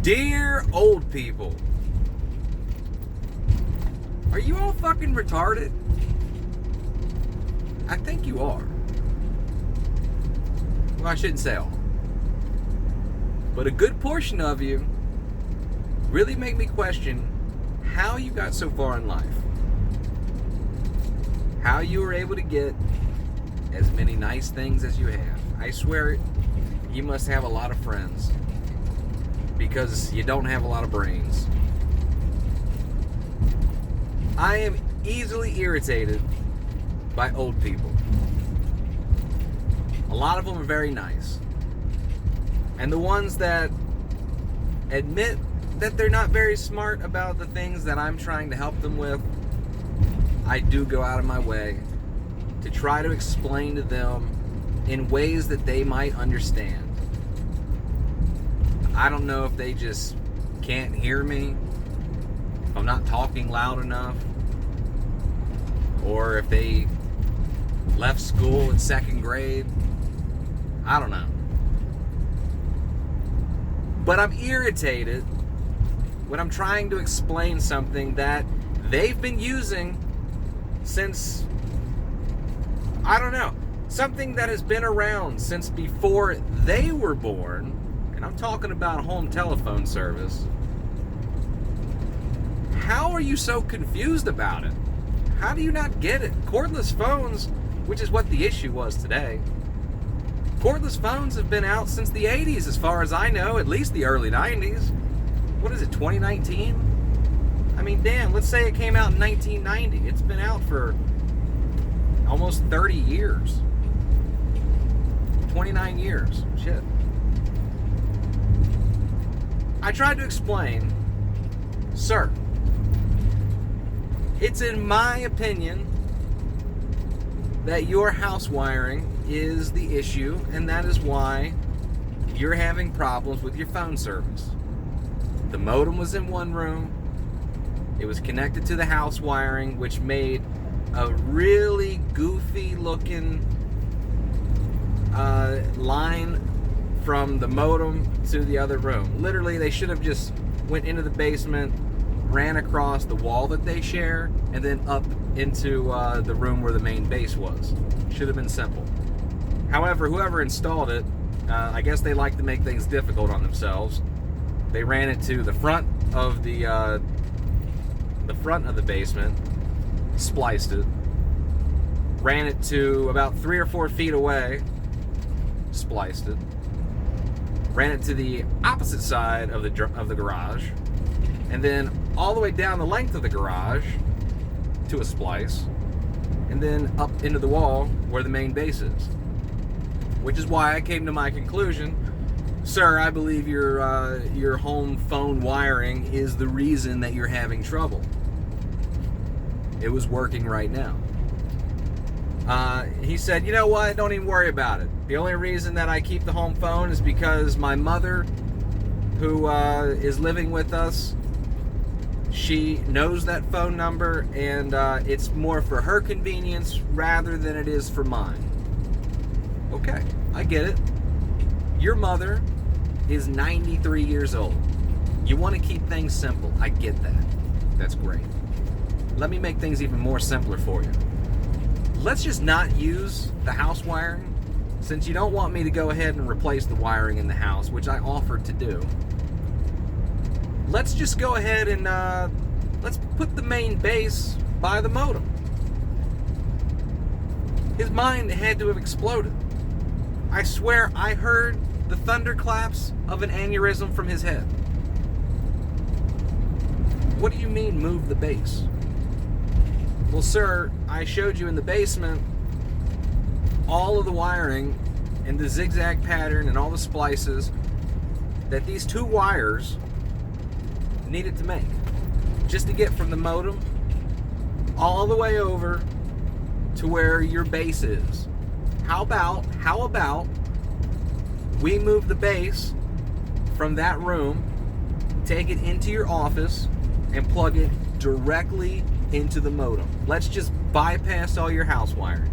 Dear old people, are you all fucking retarded? I think you are. Well, I shouldn't say all. But a good portion of you really make me question how you got so far in life. How you were able to get as many nice things as you have. I swear, you must have a lot of friends because you don't have a lot of brains. I am easily irritated by old people. A lot of them are very nice. And the ones that admit that they're not very smart about the things that I'm trying to help them with, I do go out of my way to try to explain to them in ways that they might understand. I don't know if they just can't hear me, if I'm not talking loud enough, or if they left school in second grade. I don't know. But I'm irritated when I'm trying to explain something that they've been using since, I don't know, something that has been around since before they were born. And I'm talking about home telephone service. How are you so confused about it? How do you not get it? Cordless phones, which is what the issue was today. Cordless phones have been out since the 80s, as far as I know, at least the early 90s. What is it, 2019? I mean, damn, let's say it came out in 1990. It's been out for almost 30 years. 29 years. Shit. I tried to explain, sir, it's in my opinion that your house wiring is the issue, and that is why you're having problems with your phone service. The modem was in one room. It was connected to the house wiring, which made a really goofy looking line from the modem to the other room. Literally, they should have just went into the basement, ran across the wall that they share, and then up into the room where the main base was. Should have been simple. However, whoever installed it, I guess they like to make things difficult on themselves. They ran it to the front of the basement, spliced it, ran it to about 3 or 4 feet away, spliced it, ran it to the opposite side of the garage, and then all the way down the length of the garage to a splice, and then up into the wall where the main base is. Which is why I came to my conclusion, sir, I believe your home phone wiring is the reason that you're having trouble. It was working right now. He said, you know what, don't even worry about it. The only reason that I keep the home phone is because my mother, who is living with us, she knows that phone number, and it's more for her convenience rather than it is for mine. Okay, I get it. Your mother is 93 years old. You want to keep things simple. I get that. That's great. Let me make things even more simpler for you. Let's just not use the house wiring, since you don't want me to go ahead and replace the wiring in the house, which I offered to do. Let's just go ahead and let's put the main base by the modem. His mind had to have exploded. I swear I heard the thunderclaps of an aneurysm from his head. What do you mean, move the base? Well, sir, I showed you in the basement all of the wiring and the zigzag pattern and all the splices that these 2 wires needed to make just to get from the modem all the way over to where your base is. How about we move the base from that room, take it into your office, and plug it directly into the modem. Let's just bypass all your house wiring.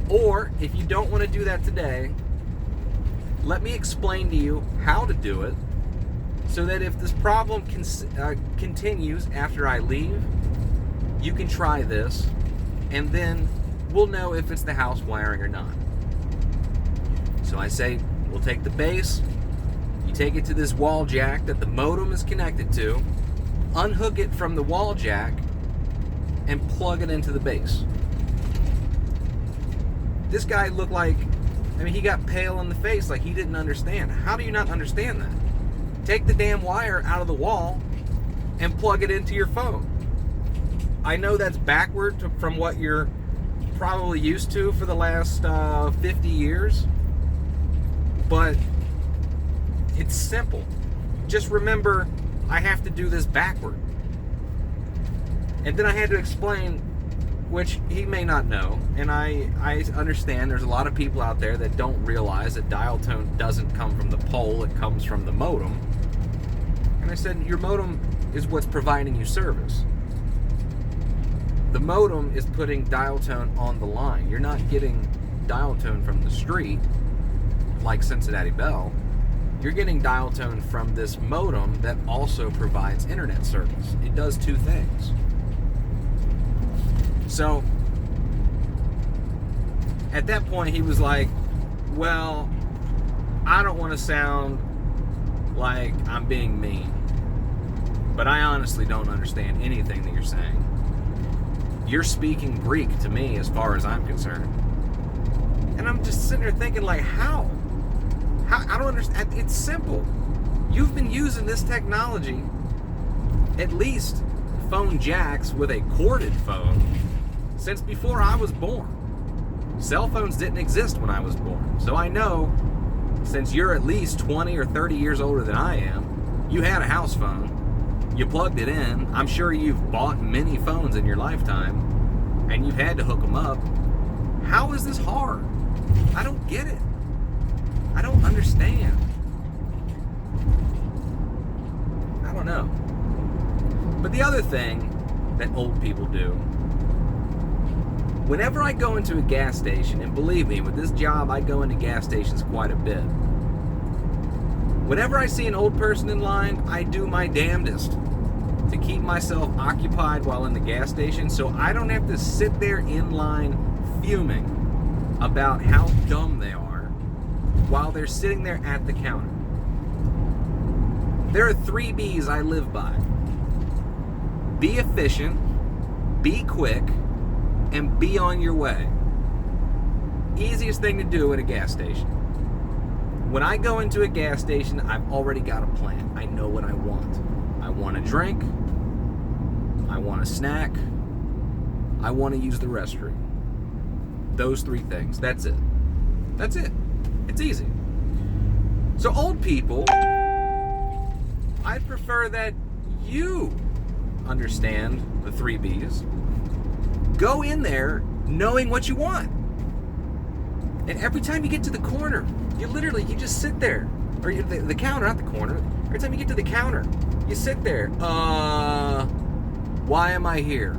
Or, if you don't want to do that today, let me explain to you how to do it, so that if this problem continues after I leave, you can try this, and then we'll know if it's the house wiring or not. So I say, we'll take the base, you take it to this wall jack that the modem is connected to, unhook it from the wall jack, and plug it into the base. This guy looked like, he got pale in the face, like he didn't understand. How do you not understand that? Take the damn wire out of the wall and plug it into your phone. I know that's backward from what you're probably used to for the last 50 years, but it's simple. Just remember, I have to do this backward. And then I had to explain, which he may not know, and I understand there's a lot of people out there that don't realize that dial tone doesn't come from the pole, it comes from the modem. And I said, your modem is what's providing you service. The modem is putting dial tone on the line. You're not getting dial tone from the street like Cincinnati Bell. You're getting dial tone from this modem that also provides internet service. It does two things. So at that point he was like, well, I don't want to sound like I'm being mean, but I honestly don't understand anything that you're saying. You're speaking Greek to me as far as I'm concerned. And I'm just sitting there thinking, like, how? I don't understand. It's simple. You've been using this technology, at least phone jacks with a corded phone, since before I was born. Cell phones didn't exist when I was born. So I know, since you're at least 20 or 30 years older than I am, you had a house phone. You plugged it in. I'm sure you've bought many phones in your lifetime, and you've had to hook them up. How is this hard? I don't get it. I don't understand. I don't know. But the other thing that old people do, whenever I go into a gas station, and believe me, with this job, I go into gas stations quite a bit. Whenever I see an old person in line, I do my damnedest to keep myself occupied while in the gas station so I don't have to sit there in line fuming about how dumb they are while they're sitting there at the counter. There are 3 B's I live by. Be efficient, be quick, and be on your way. Easiest thing to do at a gas station. When I go into a gas station, I've already got a plan. I know what I want. I want a drink, I want a snack, I want to use the restroom. Those 3 things. That's it. That's it. It's easy. So old people, I prefer that you understand the 3 B's. Go in there knowing what you want. And every time you get to the corner, you just sit there. Or the counter, not the corner. Every time you get to the counter, you sit there. Why am I here?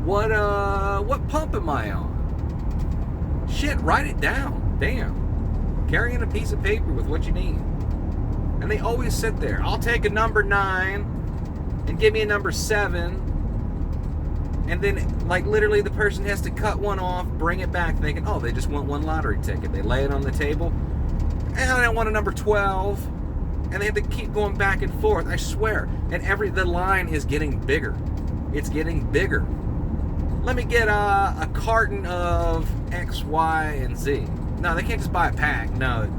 What pump am I on? Shit, write it down. Damn. Carrying a piece of paper with what you need. And they always sit there. I'll take a number 9 and give me a number 7. And then, like, literally the person has to cut one off, bring it back, thinking, oh, they just want one lottery ticket. They lay it on the table. And I want a number 12. And they have to keep going back and forth. I swear. And the line is getting bigger. It's getting bigger. Let me get a carton of X, Y, and Z. No, they can't just buy a pack. No.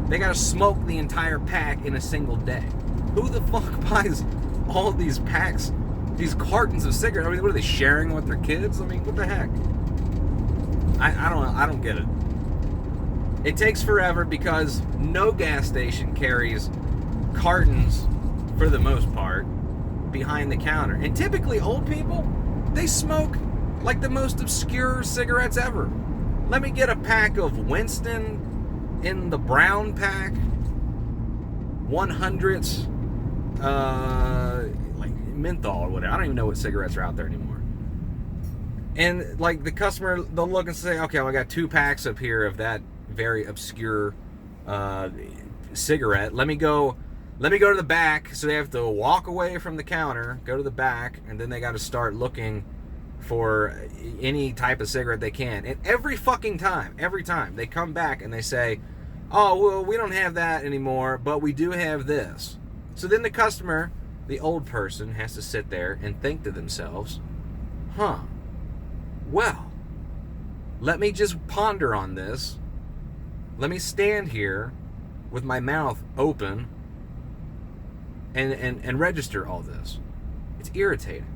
They got to smoke the entire pack in a single day. Who the fuck buys all these packs, these cartons of cigarettes? I mean, what are they sharing with their kids? I mean, what the heck? I don't know. I don't get it. It takes forever because no gas station carries cartons, for the most part, behind the counter. And typically old people, they smoke like the most obscure cigarettes ever. Let me get a pack of Winston in the brown pack, 100s, like menthol or whatever. I don't even know what cigarettes are out there anymore. And like the customer, they'll look and say, okay, well, I got 2 packs up here of that very obscure cigarette. Let me go to the back. So they have to walk away from the counter, go to the back, and then they got to start looking for any type of cigarette they can. And every time they come back and they say, oh, well, we don't have that anymore, but we do have this. So then the customer, the old person, has to sit there and think to themselves, well, let me just ponder on this. Let me stand here with my mouth open and register all this. It's irritating.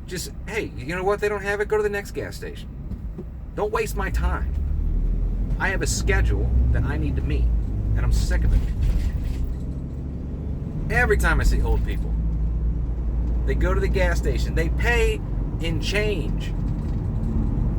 Just, hey, you know what? They don't have it. Go to the next gas station. Don't waste my time. I have a schedule that I need to meet, and I'm sick of it. Every time I see old people, they go to the gas station. They pay in change.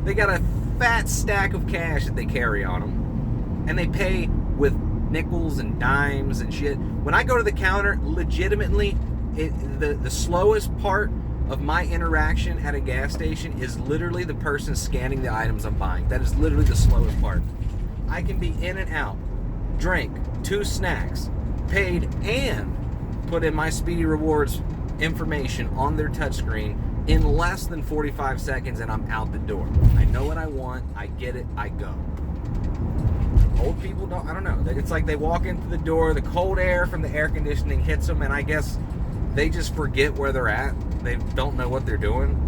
They got a fat stack of cash that they carry on them, and they pay with nickels and dimes and shit. When I go to the counter, legitimately, the slowest part of my interaction at a gas station is literally the person scanning the items I'm buying. That is literally the slowest part. I can be in and out, drink, 2 snacks, paid, and put in my Speedy Rewards information on their touchscreen in less than 45 seconds, and I'm out the door. I know what I want, I get it, I go. Old people I don't know. It's like they walk into the door, the cold air from the air conditioning hits them, and I guess they just forget where they're at. They don't know what they're doing.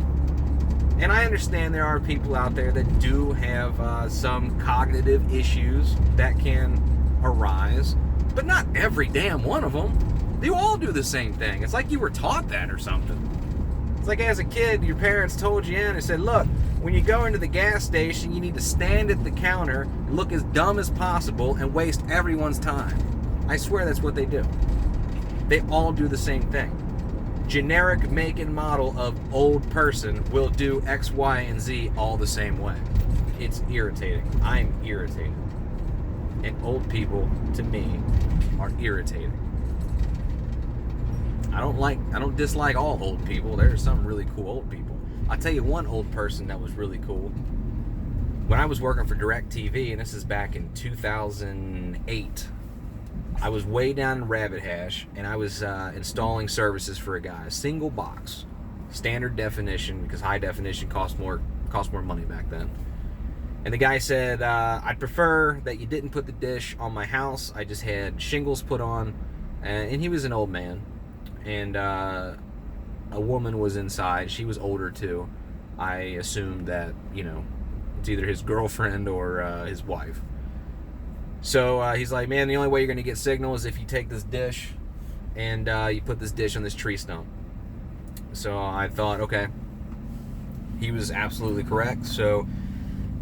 And I understand there are people out there that do have some cognitive issues that can arise, but not every damn one of them. You all do the same thing. It's like you were taught that or something. It's like as a kid, your parents told you in and said, look, when you go into the gas station, you need to stand at the counter, look as dumb as possible, and waste everyone's time. I swear that's what they do. They all do the same thing. Generic make and model of old person will do X, Y, and Z all the same way. It's irritating. I'm irritated. And old people, to me, are irritating. I don't dislike all old people. There are some really cool old people. I'll tell you one old person that was really cool. When I was working for DirecTV, and this is back in 2008, I was way down in Rabbit Hash, and I was installing services for a guy. A single box, standard definition, because high definition cost more money back then. And the guy said, I'd prefer that you didn't put the dish on my house. I just had shingles put on, and he was an old man. And a woman was inside. She was older too. I assumed that, it's either his girlfriend or his wife. So he's like, man, the only way you're going to get signal is if you take this dish and you put this dish on this tree stump. So I thought, okay, he was absolutely correct. So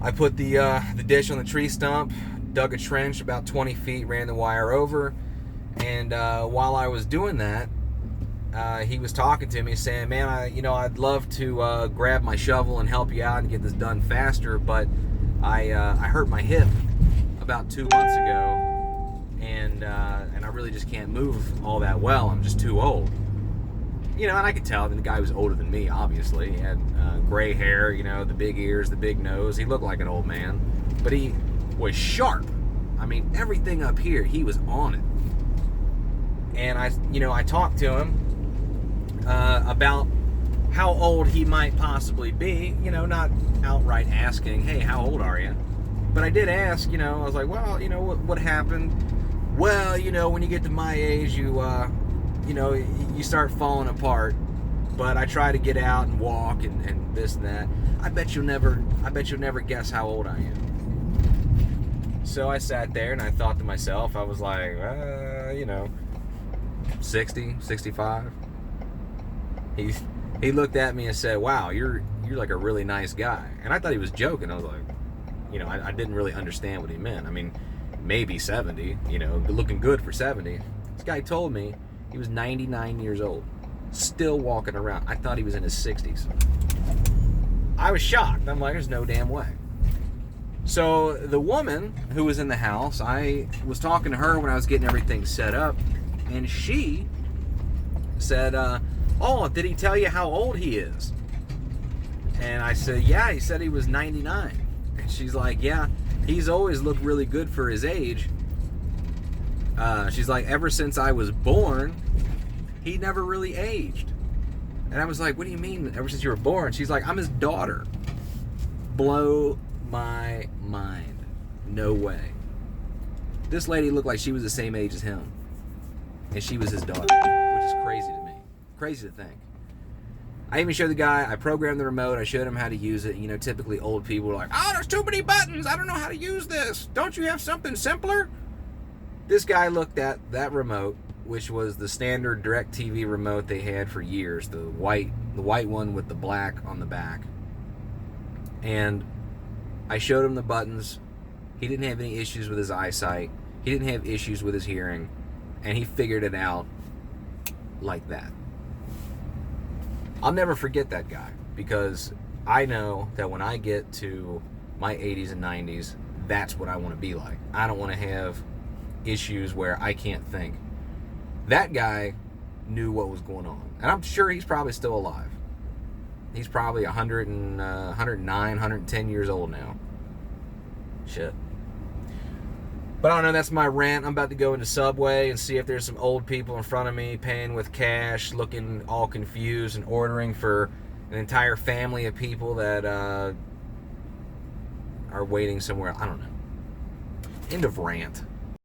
I put the dish on the tree stump, dug a trench about 20 feet, ran the wire over, and while I was doing that, he was talking to me saying, man, I'd love to grab my shovel and help you out and get this done faster, but I hurt my hip about 2 months ago, and I really just can't move all that well. I'm just too old. And I could tell that the guy was older than me, obviously. He had gray hair, the big ears, the big nose. He looked like an old man, but he was sharp. I mean, everything up here, he was on it. And I talked to him about how old he might possibly be, not outright asking, hey, how old are you? But I did ask, I was like, well, what happened? Well, when you get to my age, you start falling apart. But I try to get out and walk and this and that. I bet you'll never guess how old I am. So I sat there and I thought to myself, I was like, 60, 65. He looked at me and said, wow, you're like a really nice guy. And I thought he was joking. I was like, I didn't really understand what he meant. I mean, maybe 70, looking good for 70. This guy told me he was 99 years old, still walking around. I thought he was in his 60s. I was shocked. I'm like, there's no damn way. So the woman who was in the house, I was talking to her when I was getting everything set up, and she said, oh, did he tell you how old he is? And I said, yeah, he said he was 99. And she's like, yeah, he's always looked really good for his age. She's like, ever since I was born, he never really aged. And I was like, what do you mean, ever since you were born? She's like, I'm his daughter. Blow my mind. No way. This lady looked like she was the same age as him. And she was his daughter, which is crazy to me. Crazy to think. I even showed the guy, I programmed the remote, I showed him how to use it. You know, typically old people are like, oh, there's too many buttons, I don't know how to use this. Don't you have something simpler? This guy looked at that remote, which was the standard DirecTV remote they had for years, the white one with the black on the back. And I showed him the buttons. He didn't have any issues with his eyesight. He didn't have issues with his hearing. And he figured it out like that. I'll never forget that guy, because I know that when I get to my 80s and 90s, that's what I want to be like. I don't want to have issues where I can't think. That guy knew what was going on. And I'm sure he's probably still alive. He's probably 109, 110 years old now. Shit. But I don't know, that's my rant. I'm about to go into Subway and see if there's some old people in front of me paying with cash, looking all confused and ordering for an entire family of people that are waiting somewhere. I don't know. End of rant.